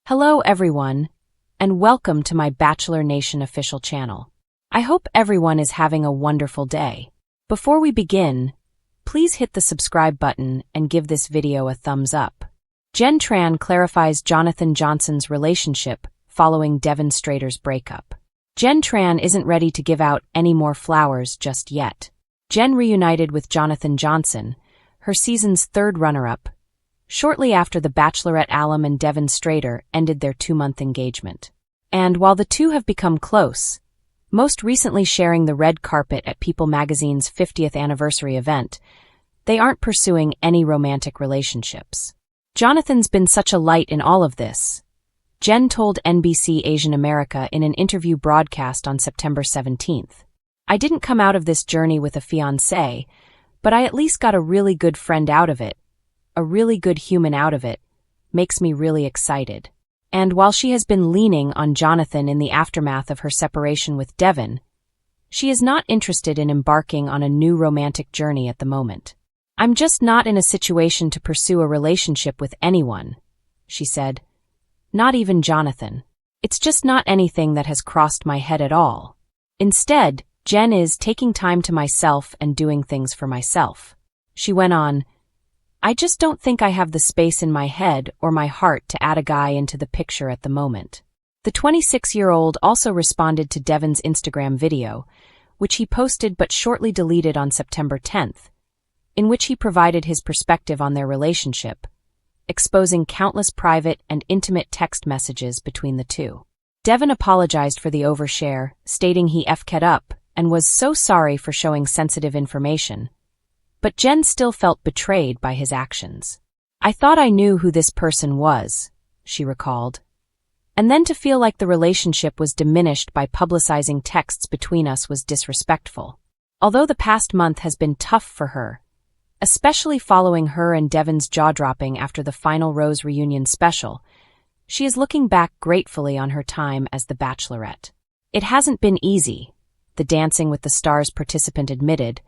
Hello everyone, and welcome to my Bachelor Nation official channel. I hope everyone is having a wonderful day. Before we begin, please hit the subscribe button and give this video a thumbs up. Jenn clarifies Jonathon Johnson's relationship following Devin Strader's breakup. Jenn isn't ready to give out any more flowers just yet. Jenn reunited with Jonathon Johnson, her season's third runner-up, shortly after the Bachelorette alum and Devin Strader ended their 2-month engagement. And while the two have become close, most recently sharing the red carpet at People magazine's 50th anniversary event, they aren't pursuing any romantic relationships. Jonathon's been such a light in all of this, Jenn told NBC Asian America in an interview broadcast on September 17th. I didn't come out of this journey with a fiancé, but I at least got a really good friend out of it. A really good human out of it, makes me really excited. And while she has been leaning on Jonathon in the aftermath of her separation with Devin, she is not interested in embarking on a new romantic journey at the moment. I'm just not in a situation to pursue a relationship with anyone, she said. Not even Jonathon. It's just not anything that has crossed my head at all. Instead, Jenn is taking time to myself and doing things for myself. She went on, I just don't think I have the space in my head or my heart to add a guy into the picture at the moment. The 26-year-old also responded to Devin's Instagram video, which he posted but shortly deleted on September 10th, in which he provided his perspective on their relationship, exposing countless private and intimate text messages between the two. Devin apologized for the overshare, stating he F'd up and was so sorry for showing sensitive information. But Jenn still felt betrayed by his actions. I thought I knew who this person was, she recalled. And then to feel like the relationship was diminished by publicizing texts between us was disrespectful. Although the past month has been tough for her, especially following her and Devin's jaw-dropping after the final Rose reunion special, she is looking back gratefully on her time as the Bachelorette. It hasn't been easy, the Dancing with the Stars participant admitted,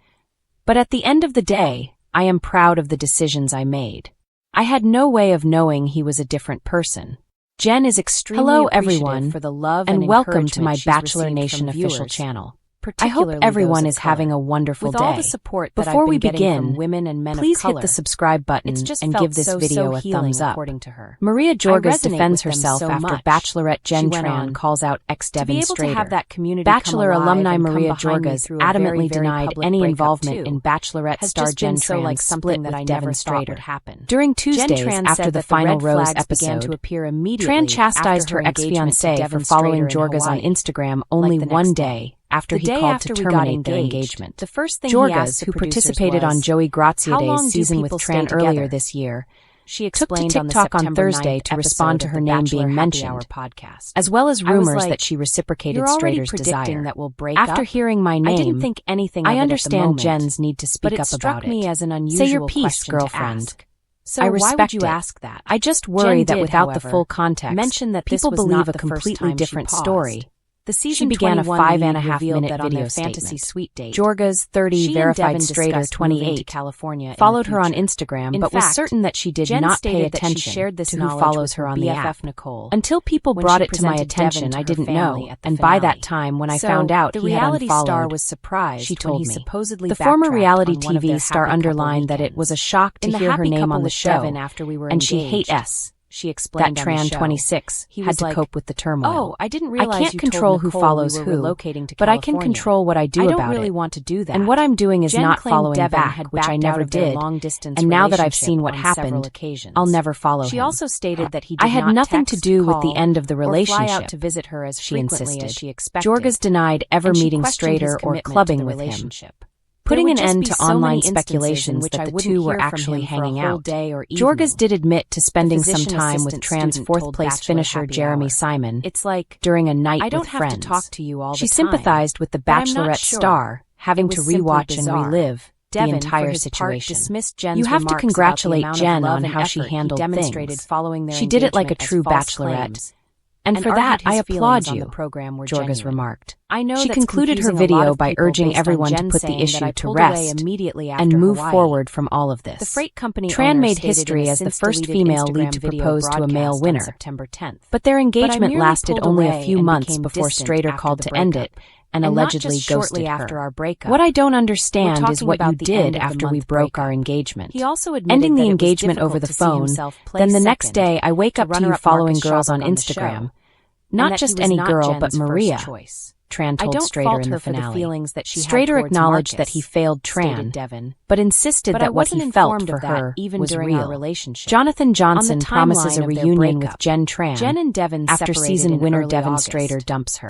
but at the end of the day, I am proud of the decisions I made. I had no way of knowing he was a different person. Jenn is extremely appreciative for the love and welcome to my Bachelor Nation official channel. I hope everyone is having a wonderful day. With all the support that Before we begin, women and men please hit the subscribe button and give this video a thumbs up. To her. Maria Jorgas defends herself after Bachelorette Jenn calls out ex-Devin Strader. Bachelor alumni Maria Jorgas adamantly denied any involvement in Bachelorette star Jenn Tran's split with Devin Strader. During Tuesdays after the final Rose episode, Tran chastised her ex-fiancé for following Jorgas on Instagram only one day after he called to terminate their engagement. The first thing Jorgas, who participated on Joey Graziode's season with Tran earlier this year, she explained took to TikTok on Thursday to respond to her name being mentioned, as well as rumors that she reciprocated Strader's desire. That we'll break After hearing my name, I didn't think anything I understand Jenn's need to speak up about it. Say your piece, girlfriend. So I respect why would you ask that? I just worry that without the full context, people believe a completely different story. The season began a 5.5-minute video statement. Jorgas, 30, verified Strader, 28, California, followed her on Instagram, but was certain that she did not pay attention to who follows her on the app. Until people brought it to my attention, I didn't know, and by that time, when I found out he had unfollowed, she told me. The former reality TV star underlined that it was a shock to hear her name on the show, and she hates us. She explained that Tran 26 had to cope with the turmoil. Oh, I didn't realize I can't control who follows who, but I can control what I do about it. I don't really want to do that. And what I'm doing is not following back, which I never did. And now that I've seen what happened, I'll never follow him. She also stated that he did I had nothing to do with the end of the relationship, to visit her as she insisted. Jorgas denied ever meeting Strader or clubbing with him, putting an end to online speculations that the two were actually hanging out. Jorgas did admit to spending some time with Tran's fourth-place finisher Jeremy Simon during a night with friends. She sympathized with the Bachelorette star, having to rewatch and relive the entire situation. You have to congratulate Jenn on how she handled things. She did it like a true Bachelorette, And for that, I applaud you, Jorges remarked. She concluded her video by urging everyone to put the issue to rest and move forward from all of this. Tran made history as the first female lead to propose to a male winner. But their engagement lasted only a few months before Strader called to end it and allegedly ghosted her. What I don't understand is what you did after we broke our engagement. Ending the engagement over the phone, then the next day I wake up to you following girls on Instagram. Not just any girl, but Maria, Tran told Strader in the finale. Strader acknowledged that he failed Tran, but insisted that what he felt for her was real. Jonathon Johnson promises a reunion with Jenn Tran after season winner Devin Strader dumps her.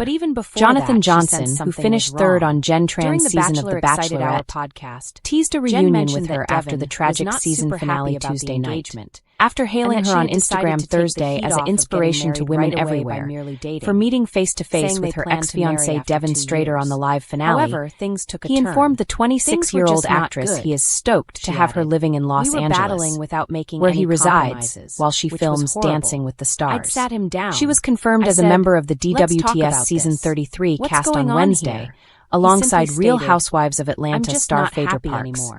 Jonathon Johnson, who finished third on Jenn Tran's season of The Bachelorette, teased a reunion with her after the tragic season finale Tuesday night. After hailing her on Instagram Thursday as an inspiration to women everywhere for meeting face-to-face with her ex-fiancé Devin Strader on the live finale, he informed the 26-year-old actress he is stoked to have her living in Los Angeles, where he resides, while she films Dancing with the Stars. She was confirmed as a member of the DWTS Season 33 cast on Wednesday, alongside Real Housewives of Atlanta star Phaedra Parks.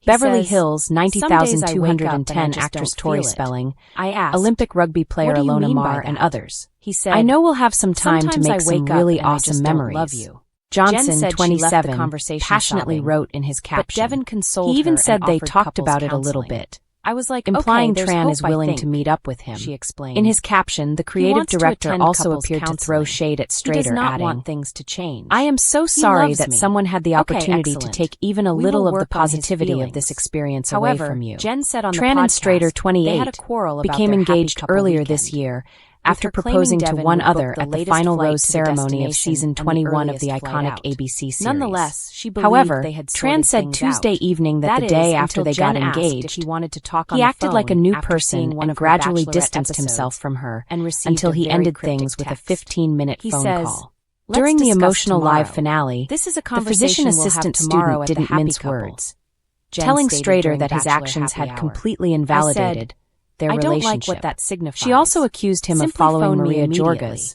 Beverly Hills 90,210 actress Tori Spelling, Olympic rugby player Alona Mar, and others. I know we'll have some time to make some really awesome memories. Johnson, 27, passionately wrote in his caption. He even said they talked about it a little bit, implying Tran is willing to meet up with him. She explained. In his caption, the creative director also appeared to throw shade at Strader, adding, I am so sorry that someone had the opportunity to take even a little of the positivity of this experience away from you. Tran and Strader, 28, became engaged earlier this year, after proposing to one other at the final rose ceremony of season 21 of the iconic ABC series. However, Tran said Tuesday evening that the day after they got engaged, he acted like a new person and gradually distanced himself from her until he ended things with a 15-minute phone call. During the emotional live finale, the physician assistant student didn't mince words, telling Strader that his actions had completely invalidated their relationship. She also accused him of following Maria Jorges,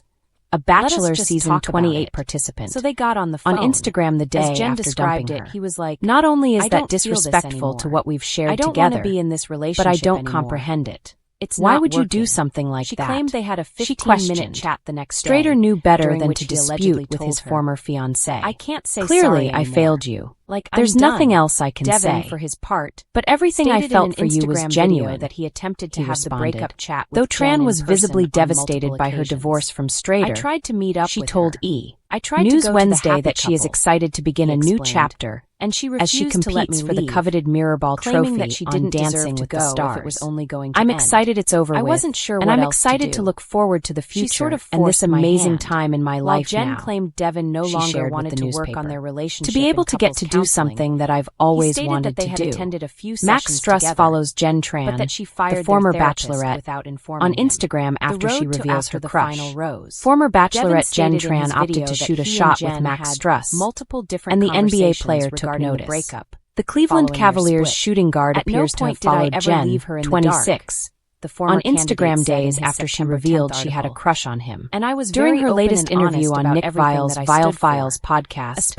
a Bachelor season 28 participant, on Instagram the day after dumping her. He was like, not only is that disrespectful to what we've shared together, but I don't comprehend it. Why would you do something like that? She claimed they had a 15-minute chat the next day. Strader knew better than to dispute with his former fiancé. I can't say clearly I failed you. There's nothing else I can say. For his part, but everything I felt for you was genuine. That he attempted to have the breakup chat with Though Tran was visibly devastated by her divorce from Strader, I tried to meet up. She told E! News Wednesday that she is excited to begin a new chapter, and she refused as she competes for the coveted Mirrorball trophy that she didn't on Dancing with the Stars. I'm excited it's over with, I wasn't sure and I'm excited to look forward to the future and this amazing time in my life now. Jen claimed Devin no longer wanted to work on their relationship. To be able to get to do something that I've always wanted to do. Max Struss follows Jenn Tran, the former Bachelorette, on Instagram after she reveals her crush. Former Bachelorette Jenn Tran opted to shoot a shot with Max Struss, and the NBA player took notice. The Cleveland Cavaliers shooting guard appears to have followed Jenn, 26, on Instagram days after she revealed she had a crush on him. During her latest interview on Nick Viall's Viall Files podcast,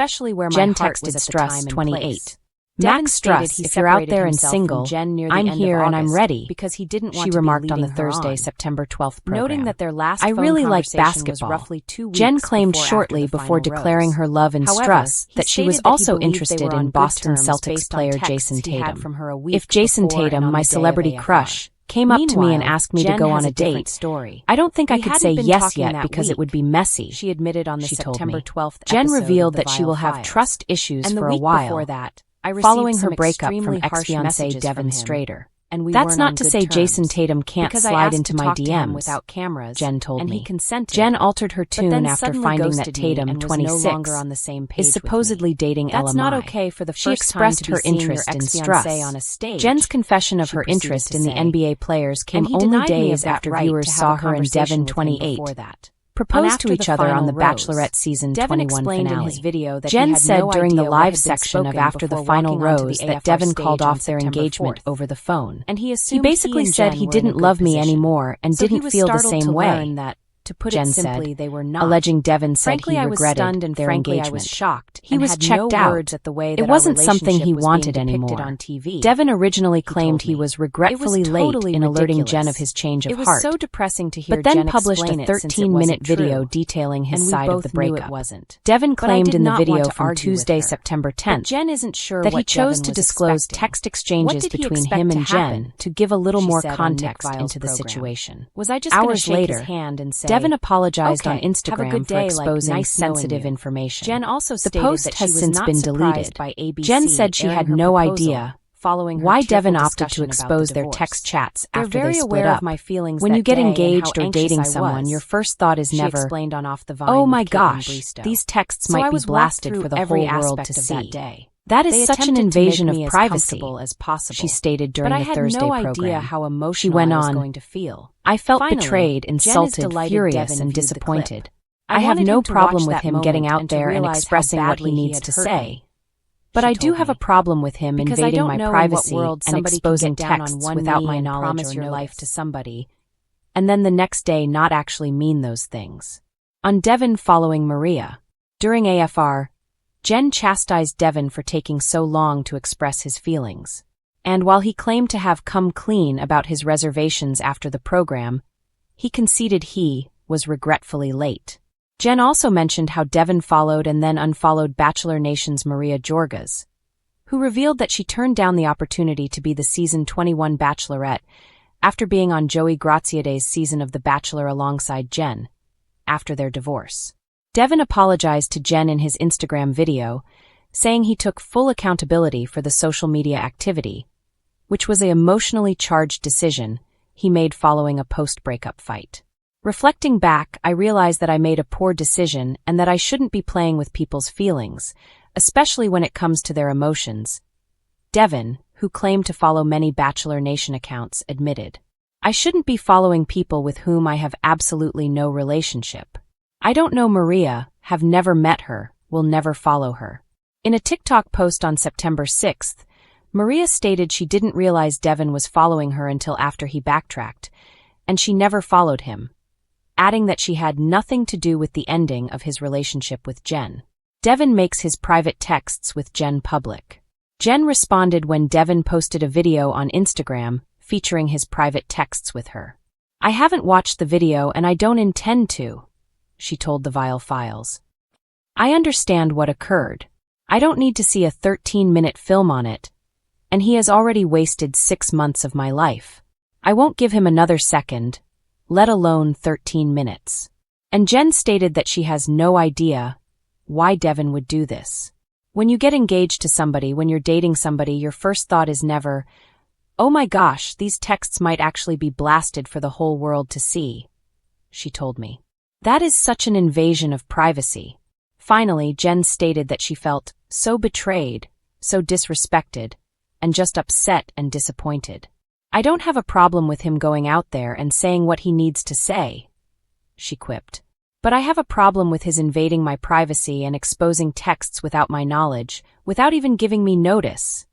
Jenn texted Struss, 28. Max Struss, if you're out there and single, I'm here and I'm ready, because he didn't want she remarked on the Thursday, September 12th program. Noting that their last I really like basketball. Jen claimed shortly before declaring her love in Struss that she was also interested in Boston Celtics player Jason Tatum. If Jason Tatum, my celebrity crush, came up to me and asked me to go on a date, I don't think I could say yes yet because it would be messy, she admitted on the September 12th episode. Jen revealed that she will have trust issues for a while, following her breakup from ex-fiancé Devin Strader. That's not to say Jason Tatum can't slide into my DMs, without cameras, Jen told me. Jen altered her tune after finding that Tatum, 26, is supposedly dating Ella Mai. That's not okay for the first she expressed her interest in Struss. Jen's confession of her interest in the NBA players came only days after viewers saw her and Devin, 28, propose to each other on the Bachelorette season 21 finale. Jen said during the live section of After the Final Rose that Devin called off their engagement over the phone. He basically said he didn't love me anymore and didn't feel the same way. To put Jenn it simply, said, they were not. alleging Devin said Frankly, he I was regretted stunned and their frankly, engagement. I was shocked. He and was had checked no out. words at the way It that wasn't our something he relationship was wanted being depicted anymore. on TV. Devin originally claimed he told me. was regretfully late totally in alerting ridiculous. Jen of his change of It was heart. so depressing to hear But then Jen published explain a it since it 13-minute wasn't video true. detailing his And we side of both the knew breakup. it wasn't. Devin But I claimed did in the not video want to from argue with Tuesday, her. September But 10th, Jen isn't sure that what he chose Devin to was disclose expecting. text What exchanges did he between expect him to and Jen happen? to give a little She more said on Nick context Vile's into the program. situation. Was I just going to Hours shake later, his hand and say, Devin apologized on "Okay, have a Instagram good for day, like, exposing nice knowing sensitive you." information. Jen also The stated post that has she was since not been surprised deleted. by ABC Jen said she airing had her no proposal idea following her why tearful Devin opted to discussion about the expose their divorce. text chats They're after very they split aware up. of my feelings When that you get day and how engaged or anxious dating I someone, was. your first thought is She never, explained on Off the Vine "Oh with my Caitlin gosh, Bristow. these texts So might I be was walked blasted through for the every whole world aspect to of see." that day. That is They such an attempted to invasion make of me as privacy, comfortable as possible. she stated during But I the had Thursday no program. idea how emotional She went I was on, going to feel. "I felt Finally, betrayed, Jen is insulted, delighted furious, Devin and viewed the disappointed. clip. I have wanted no him to problem watch with that him getting moment out and to there and realize how expressing what he badly needs had to hurt say. me," But she I do told have me. a problem with him Because I invading don't my know in what privacy world and somebody can exposing get down on texts one without knee my and knowledge promise or your life notice, to somebody, and then the next day not actually mean those things. On Devin following Maria. During AFR, Jen chastised Devin for taking so long to express his feelings. And while he claimed to have come clean about his reservations after the program, he conceded he was regretfully late. Jen also mentioned how Devin followed and then unfollowed Bachelor Nation's Maria Jorgas, who revealed that she turned down the opportunity to be the season 21 Bachelorette after being on Joey Graziadei's season of The Bachelor alongside Jen, after their divorce. Devin apologized to Jen in his Instagram video, saying he took full accountability for the social media activity, which was an emotionally charged decision he made following a post-breakup fight. Reflecting back, I realized that I made a poor decision and that I shouldn't be playing with people's feelings, especially when it comes to their emotions. Devin, who claimed to follow many Bachelor Nation accounts, admitted, "I shouldn't be following people with whom I have absolutely no relationship. I don't know Maria, have never met her, will never follow her." In a TikTok post on September 6th, Maria stated she didn't realize Devin was following her until after he backtracked, and she never followed him, adding that she had nothing to do with the ending of his relationship with Jen. Devin makes his private texts with Jen public. Jen responded when Devin posted a video on Instagram featuring his private texts with her. "I haven't watched the video and I don't intend to," she told the Vile Files. "I understand what occurred. I don't need to see a 13-minute film on it, and he has already wasted 6 months of my life. I won't give him another second, let alone 13 minutes." And Jen stated that she has no idea why Devin would do this. When you get engaged to somebody, when you're dating somebody, your first thought is never, "Oh my gosh, these texts might actually be blasted for the whole world to see," she told me. That is such an invasion of privacy. Finally, Jen stated that she felt so betrayed, so disrespected, and just upset and disappointed. "I don't have a problem with him going out there and saying what he needs to say," she quipped. "But I have a problem with his invading my privacy and exposing texts without my knowledge, without even giving me notice."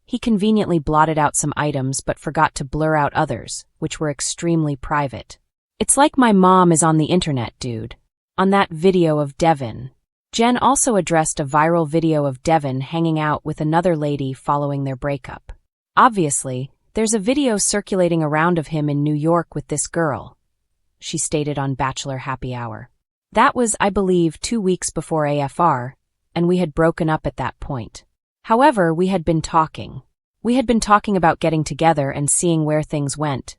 He conveniently blotted out some items but forgot to blur out others, which were extremely private. "It's like my mom is on the internet, dude." On that video of Devin, Jen also addressed a viral video of Devin hanging out with another lady following their breakup. "Obviously, there's a video circulating around of him in New York with this girl," she stated on Bachelor Happy Hour. "That was, I believe, 2 weeks before AFR, and we had broken up at that point. However, we had been talking. We had been talking about getting together and seeing where things went,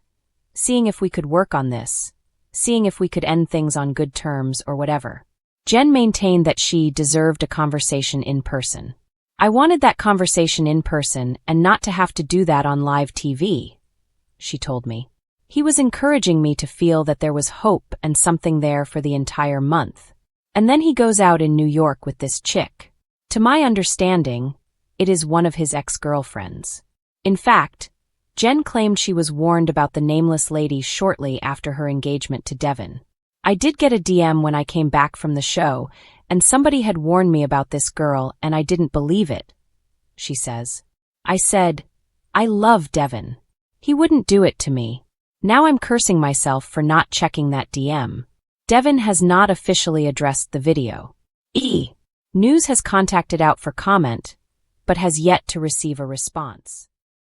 seeing if we could work on this, seeing if we could end things on good terms or whatever." Jen maintained that she deserved a conversation in person. "I wanted that conversation in person and not to have to do that on live TV," she told me. "He was encouraging me to feel that there was hope and something there for the entire month. And then he goes out in New York with this chick. To my understanding, it is one of his ex-girlfriends." In fact, Jen claimed she was warned about the nameless lady shortly after her engagement to Devin. "I did get a DM when I came back from the show, and somebody had warned me about this girl and I didn't believe it," she says. "I said, I love Devin. He wouldn't do it to me. Now I'm cursing myself for not checking that DM." Devin has not officially addressed the video. News has contacted out for comment, but has yet to receive a response.